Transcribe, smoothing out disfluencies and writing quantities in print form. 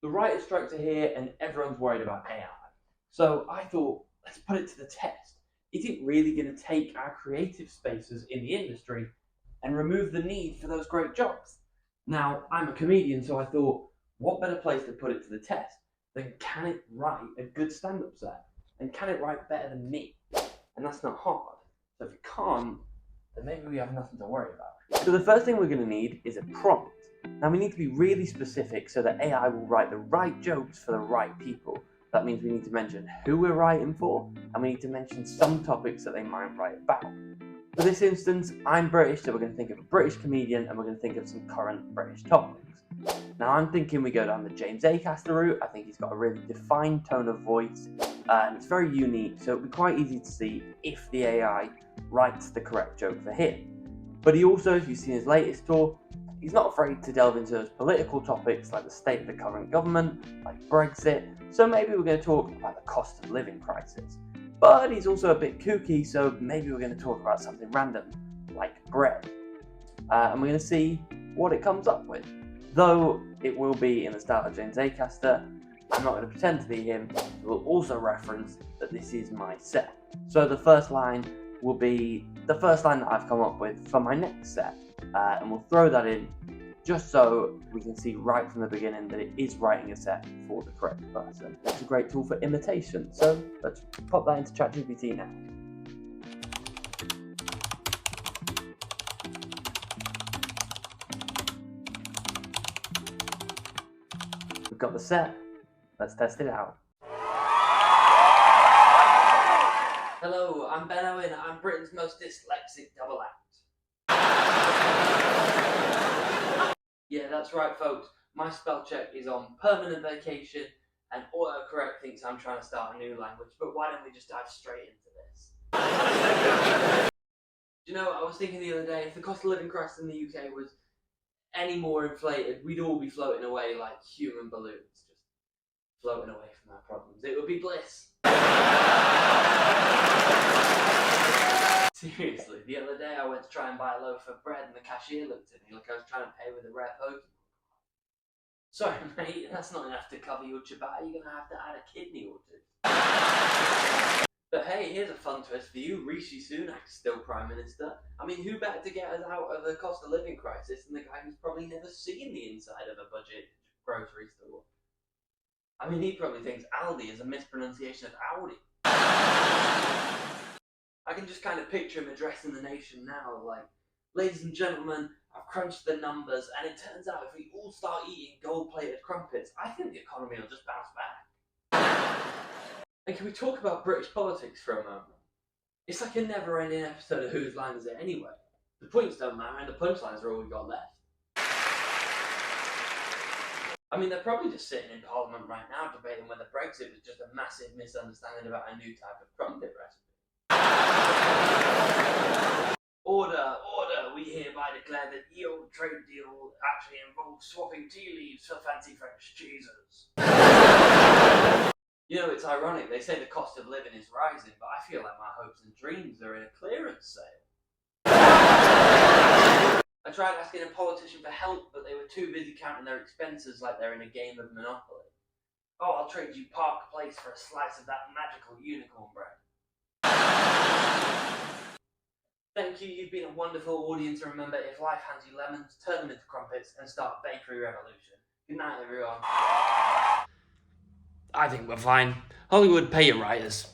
The writer's strikes are here and everyone's worried about AI. So I thought, let's put it to the test. Is it really going to take our creative spaces in the industry and remove the need for those great jobs? Now, I'm a comedian, so I thought, what better place to put it to the test than can it write a good stand-up set? And can it write better than me? And that's not hard. So if it can't, then maybe we have nothing to worry about. So the first thing we're going to need is a prompt. Now we need to be really specific so that AI will write the right jokes for the right people. That means we need to mention who we're writing for, and we need to mention some topics that they might write about. For this instance, I'm British, so we're going to think of a British comedian, and we're going to think of some current British topics. Now I'm thinking we go down the James Acaster route. I think he's got a really defined tone of voice, and it's very unique, so it'll be quite easy to see if the AI writes the correct joke for him. But he also, if you've seen his latest tour, he's not afraid to delve into those political topics like the state of the current government, like Brexit, so maybe we're going to talk about the cost of living crisis. But he's also a bit kooky, so maybe we're going to talk about something random, like bread. And we're going to see what it comes up with. Though it will be in the style of James Acaster, I'm not going to pretend to be him. We'll also reference that this is my set. So the first line will be the first line that I've come up with for my next set. And we'll throw that in just so we can see right from the beginning that it is writing a set for the correct person. It's a great tool for imitation, so let's pop that into ChatGPT now. We've got the set, let's test it out. Hello, I'm Ben Owen, I'm Britain's most dyslexic double act. Yeah, that's right, folks. My spell check is on permanent vacation, and autocorrect thinks I'm trying to start a new language. But why don't we just dive straight into this? You know, I was thinking the other day, if the cost of living crisis in the UK was any more inflated, we'd all be floating away like human balloons, just floating away from our problems. It would be bliss. Seriously, the other day I went to try and buy a loaf of bread and the cashier looked at me like I was trying to pay with a rare Pokemon. Sorry mate, that's not enough to cover your ciabatta, you're going to have to add a kidney or two. But hey, here's a fun twist for you, Rishi Sunak's still Prime Minister. I mean, who better to get us out of the cost of living crisis than the guy who's probably never seen the inside of a budget grocery store? I mean, he probably thinks Aldi is a mispronunciation of Audi. I can just kind of picture him addressing the nation now, like, ladies and gentlemen, I've crunched the numbers, and it turns out if we all start eating gold-plated crumpets, I think the economy will just bounce back. And can we talk about British politics for a moment? It's like a never-ending episode of Whose Line Is It Anyway? The points don't matter, and the punchlines are all we've got left. I mean, they're probably just sitting in Parliament right now debating whether Brexit was just a massive misunderstanding about a new type of crumpet recipe. Order, order, we hereby declare that the old trade deal actually involves swapping tea leaves for fancy French cheeses. You know, it's ironic, they say the cost of living is rising, but I feel like my hopes and dreams are in a clearance sale. I tried asking a politician for help, but they were too busy counting their expenses like they're in a game of Monopoly. Oh, I'll trade you Park Place for a slice of that magical unicorn bread. Thank you, you've been a wonderful audience, and remember, if life hands you lemons, turn them into crumpets and start a bakery revolution. Good night, everyone. I think we're fine. Hollywood, pay your writers.